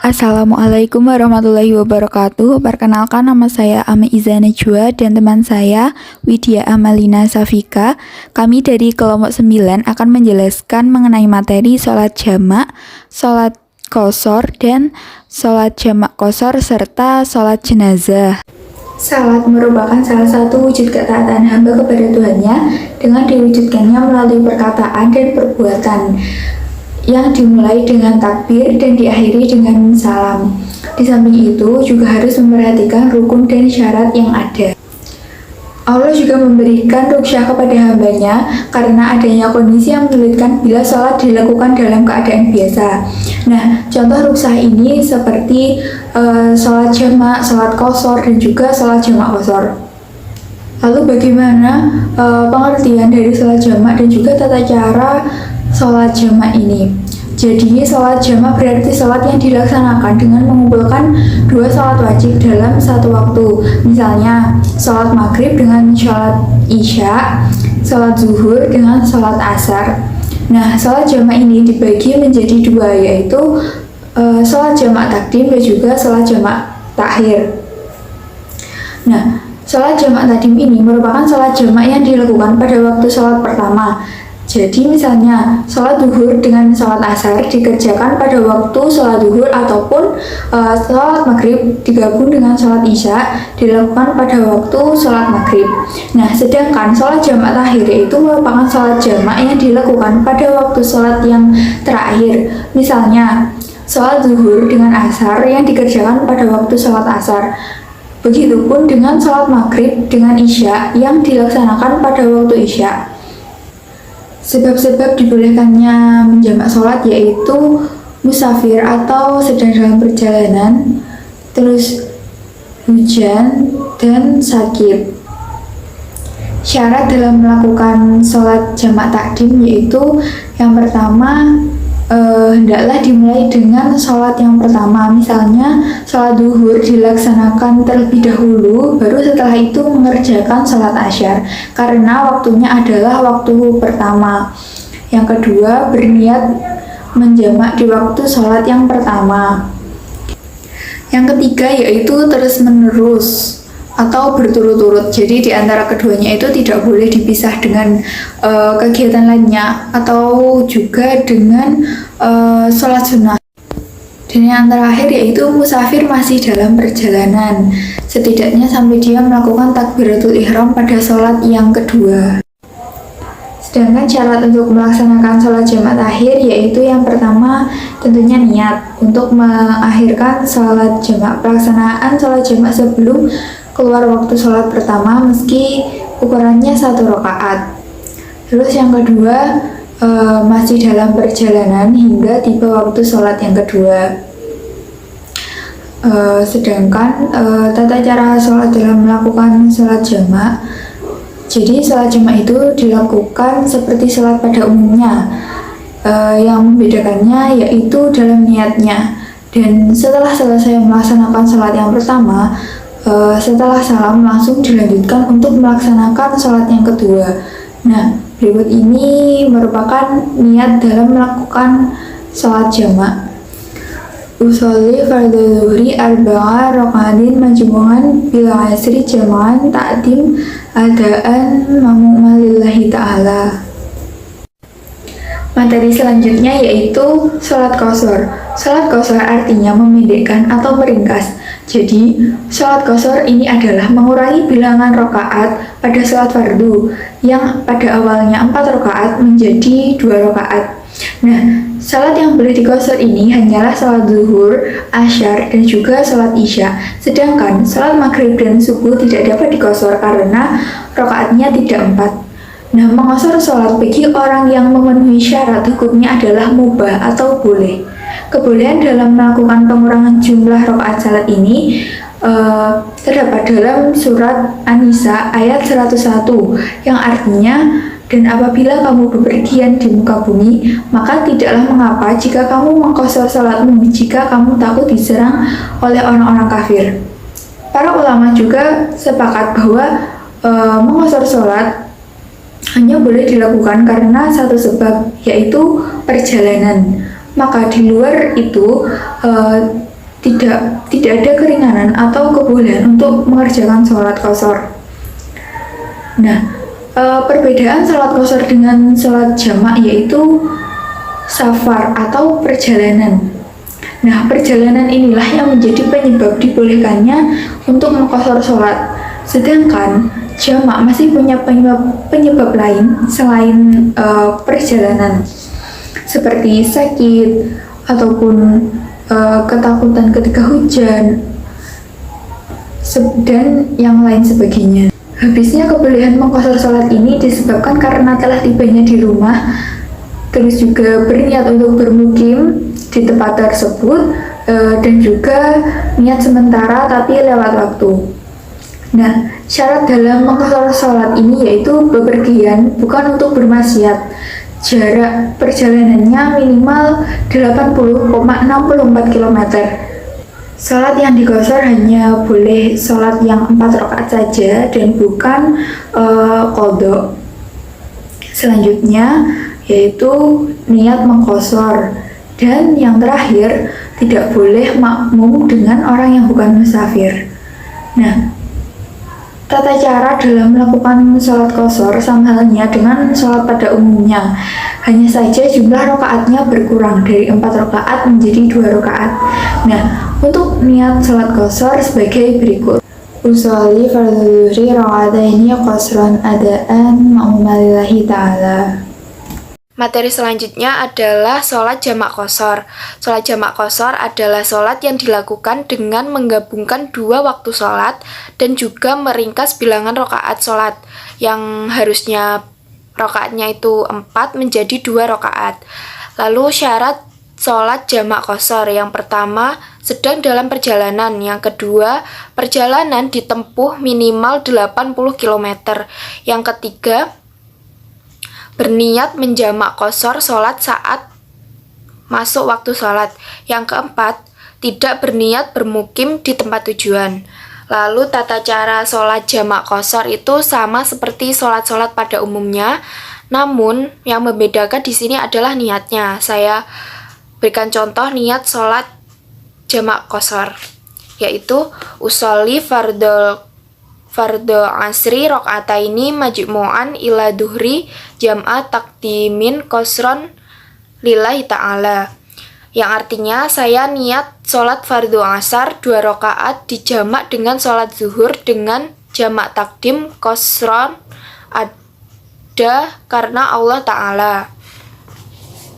Assalamualaikum warahmatullahi wabarakatuh. Perkenalkan, nama saya Ame Iza Najwa dan teman saya Widya Amalina Safika. Kami dari kelompok 9 akan menjelaskan mengenai materi sholat jamak, sholat qashar, dan sholat jamak qashar serta sholat jenazah. Salat merupakan salah satu wujud ketaatan hamba kepada Tuhannya dengan diwujudkannya melalui perkataan dan perbuatan yang dimulai dengan takbir dan diakhiri dengan salam. Di samping itu juga harus memperhatikan rukun dan syarat yang ada. Allah juga memberikan rukhsah kepada hambanya karena adanya kondisi yang menyulitkan bila sholat dilakukan dalam keadaan biasa. Nah, contoh rukhsah ini seperti sholat jamak, sholat qashar, dan juga sholat jamak qashar. Lalu bagaimana pengertian dari sholat jamak dan juga tata cara sholat jamak ini? Jadi, sholat jamak berarti sholat yang dilaksanakan dengan mengumpulkan dua sholat wajib dalam satu waktu. Misalnya, sholat maghrib dengan sholat isya, sholat zuhur dengan sholat asar. Nah, sholat jamak ini dibagi menjadi dua, yaitu sholat jamak takdim dan juga sholat jamak takhir. Nah, sholat jamak takdim ini merupakan sholat jamak yang dilakukan pada waktu sholat pertama. Jadi misalnya sholat zuhur dengan sholat asar dikerjakan pada waktu sholat zuhur ataupun sholat maghrib digabung dengan sholat isya dilakukan pada waktu sholat maghrib. Nah, sedangkan sholat jamak takhir itu merupakan sholat jamak yang dilakukan pada waktu sholat yang terakhir. Misalnya sholat zuhur dengan asar yang dikerjakan pada waktu sholat asar. Begitupun dengan sholat maghrib dengan isya yang dilaksanakan pada waktu isya. Sebab-sebab dibolehkannya menjamak sholat yaitu musafir atau sedang dalam perjalanan, terus hujan, dan sakit. Syarat dalam melakukan sholat jamak takdim yaitu yang pertama, hendaklah dimulai dengan sholat yang pertama. Misalnya sholat zuhur dilaksanakan terlebih dahulu, baru setelah itu mengerjakan sholat asyar karena waktunya adalah waktu pertama. Yang kedua, berniat menjamak di waktu sholat yang pertama. Yang ketiga yaitu terus menerus atau berturut-turut. Jadi di antara keduanya itu tidak boleh dipisah dengan kegiatan lainnya atau juga dengan sholat sunnah. Dan yang terakhir yaitu musafir masih dalam perjalanan, setidaknya sampai dia melakukan takbiratul ihram pada sholat yang kedua. Sedangkan syarat untuk melaksanakan sholat jamak takhir yaitu yang pertama tentunya niat untuk mengakhirkan sholat jamak. Pelaksanaan sholat jamak sebelum keluar waktu sholat pertama meski ukurannya 1 rakaat. Terus yang kedua, masih dalam perjalanan hingga tiba waktu sholat yang kedua. Sedangkan tata cara sholat dalam melakukan sholat jamak, jadi sholat jamak itu dilakukan seperti sholat pada umumnya. Yang membedakannya yaitu dalam niatnya. Dan setelah selesai melaksanakan sholat yang pertama, setelah salam langsung dilanjutkan untuk melaksanakan sholat yang kedua. Nah, berikut ini merupakan niat dalam melakukan sholat jamak. Usolli fardhu zuhri arba'a raka'atin majmu'an bil asri jama'an ta'dim adaan mamuma lillahi ta'ala. Materi selanjutnya yaitu sholat qashar. Sholat qashar artinya memendekkan atau meringkas. Jadi, sholat qashar ini adalah mengurangi bilangan rakaat pada sholat fardu yang pada awalnya 4 rakaat menjadi 2 rakaat. Nah, sholat yang boleh diqashar ini hanyalah sholat zuhur, asyar, dan juga sholat isya. Sedangkan sholat maghrib dan subuh tidak dapat diqashar karena rakaatnya tidak 4. Nah, mengqashar sholat bagi orang yang memenuhi syarat hukumnya adalah mubah atau boleh. Kebolehan dalam melakukan pengurangan jumlah rakaat salat ini terdapat dalam surat An-Nisa ayat 101 yang artinya, dan apabila kamu bepergian di muka bumi, maka tidaklah mengapa jika kamu mengqashar salatmu jika kamu takut diserang oleh orang-orang kafir. Para ulama juga sepakat bahwa mengqashar salat hanya boleh dilakukan karena satu sebab, yaitu perjalanan. Maka di luar itu tidak ada keringanan atau kebolehan untuk mengerjakan sholat qashar. Nah, perbedaan sholat qashar dengan sholat jamak yaitu safar atau perjalanan. Nah, perjalanan inilah yang menjadi penyebab dibolehkannya untuk mengqashar sholat. Sedangkan jamak masih punya penyebab lain selain perjalanan, seperti sakit ataupun ketakutan ketika hujan dan yang lain sebagainya. Habisnya kebolehan mengqashar sholat ini disebabkan karena telah tibanya di rumah, terus juga berniat untuk bermukim di tempat tersebut, dan juga niat sementara tapi lewat waktu. Nah, syarat dalam mengqashar sholat ini yaitu bepergian, bukan untuk bermaksiat. Jarak perjalanannya minimal 80,64 km. Sholat yang diqashar hanya boleh sholat yang 4 rakaat saja dan bukan qadha. Selanjutnya yaitu niat mengqashar, dan yang terakhir tidak boleh makmum dengan orang yang bukan musafir. Nah, tata cara dalam melakukan sholat qashar sama halnya dengan sholat pada umumnya. Hanya saja jumlah rakaatnya berkurang dari 4 rakaat menjadi 2 rakaat. Nah, untuk niat sholat qashar sebagai berikut. Usolli fardhu dhuhri raka'ataini qashran adaan ma'mumalillahi ta'ala. Materi selanjutnya adalah sholat jamak qashar. Sholat jamak qashar adalah sholat yang dilakukan dengan menggabungkan 2 waktu sholat dan juga meringkas bilangan rakaat sholat yang harusnya rakaatnya itu 4 menjadi 2 rakaat. Lalu syarat sholat jamak qashar: yang pertama, sedang dalam perjalanan; yang kedua, perjalanan ditempuh minimal 80 km; yang ketiga, berniat menjamak qashar sholat saat masuk waktu sholat; yang keempat, tidak berniat bermukim di tempat tujuan. Lalu tata cara sholat jamak qashar itu sama seperti sholat-sholat pada umumnya, namun yang membedakan di sini adalah niatnya. Saya berikan contoh niat sholat jamak qashar, yaitu usolli fardhu asri rakaataini majmu'an ila duhri jam'a takdimin qashron lillahi ta'ala, yang artinya saya niat sholat fardhu asar 2 rakaat dijamak dengan sholat zuhur dengan jamak takdim qashron ada karena Allah Ta'ala.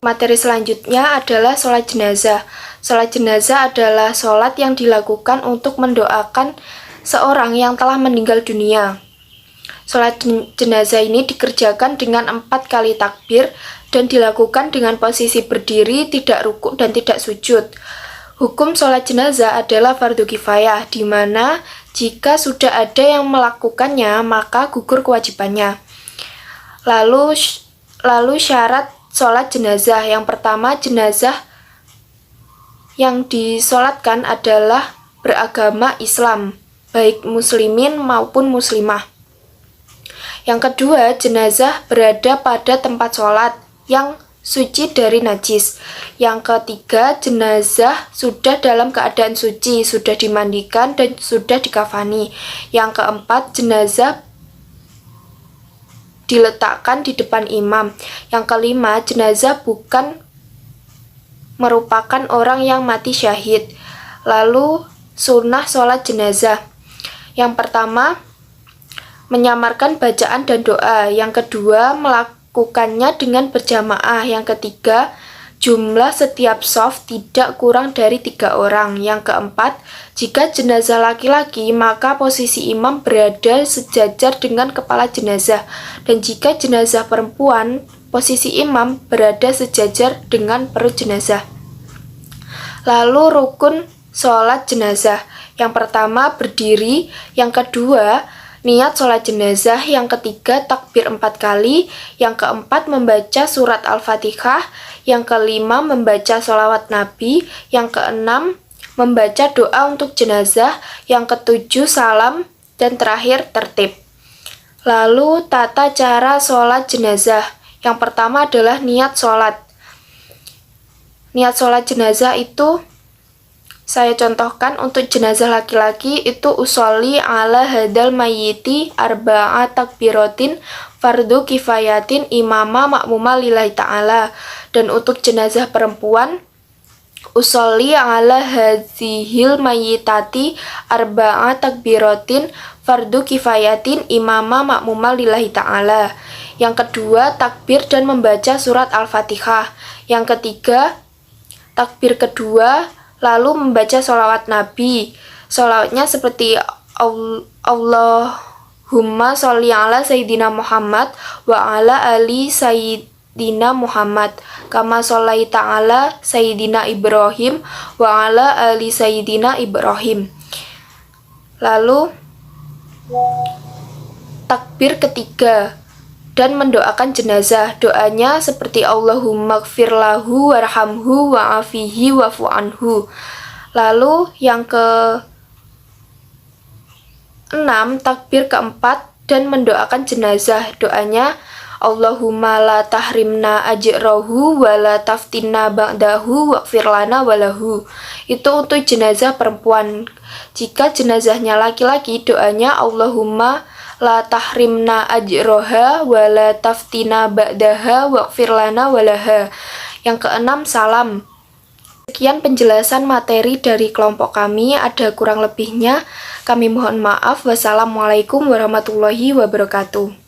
Materi selanjutnya adalah sholat jenazah. Sholat jenazah adalah sholat yang dilakukan untuk mendoakan seorang yang telah meninggal dunia. Sholat jenazah ini dikerjakan dengan 4 kali takbir dan dilakukan dengan posisi berdiri, tidak rukuk dan tidak sujud. Hukum sholat jenazah adalah fardu kifayah, di mana jika sudah ada yang melakukannya maka gugur kewajibannya. Lalu syarat sholat jenazah: yang pertama, jenazah yang disolatkan adalah beragama Islam, baik muslimin maupun muslimah. Yang kedua, jenazah berada pada tempat sholat yang suci dari najis. Yang ketiga, jenazah sudah dalam keadaan suci, sudah dimandikan dan sudah dikafani. Yang keempat, jenazah diletakkan di depan imam. Yang kelima, jenazah bukan merupakan orang yang mati syahid. Lalu sunnah sholat jenazah: yang pertama, menyamarkan bacaan dan doa; yang kedua, melakukannya dengan berjamaah; yang ketiga, jumlah setiap shaf tidak kurang dari 3 orang; yang keempat, jika jenazah laki-laki maka posisi imam berada sejajar dengan kepala jenazah, dan jika jenazah perempuan posisi imam berada sejajar dengan perut jenazah. Lalu rukun sholat jenazah: yang pertama, berdiri; yang kedua, niat sholat jenazah; yang ketiga, takbir 4 kali; yang keempat, membaca surat Al-Fatihah; yang kelima, membaca sholawat Nabi; yang keenam, membaca doa untuk jenazah; yang ketujuh, salam; dan terakhir, tertib. Lalu tata cara sholat jenazah: yang pertama adalah niat sholat. Niat sholat jenazah itu Saya contohkan untuk jenazah laki-laki itu usolli ala hadal mayyiti arba'a takbiratin fardu kifayatin imama makmuma lillahi ta'ala. Dan untuk jenazah perempuan usolli ala hadzihil mayyitati arba'a takbiratin fardu kifayatin imama makmuma lillahi ta'ala. Yang kedua, takbir dan membaca surat Al-Fatihah. Yang ketiga, takbir kedua lalu membaca sholawat Nabi. Sholawatnya seperti Allahumma sholli ala Sayyidina Muhammad wa ala ali Sayyidina Muhammad kama sholaita ala Sayyidina Ibrahim wa ala ali Sayyidina Ibrahim. Lalu takbir ketiga dan mendoakan jenazah. Doanya seperti Allahumma gfir lahu warhamhu wa'afihi wa'fu anhu. Lalu yang ke-6, takbir keempat dan mendoakan jenazah. Doanya Allahumma la tahrimna ajrahu wa la taftinna ba'dahu waghfir lana walahu. Itu untuk jenazah perempuan. Jika jenazahnya laki-laki, doanya Allahumma la tahrimna ajroha wa la taftina ba'daha waghfir lana walaha. Yang keenam, salam. Sekian penjelasan materi dari kelompok kami, ada kurang lebihnya kami mohon maaf. Wassalamualaikum warahmatullahi wabarakatuh.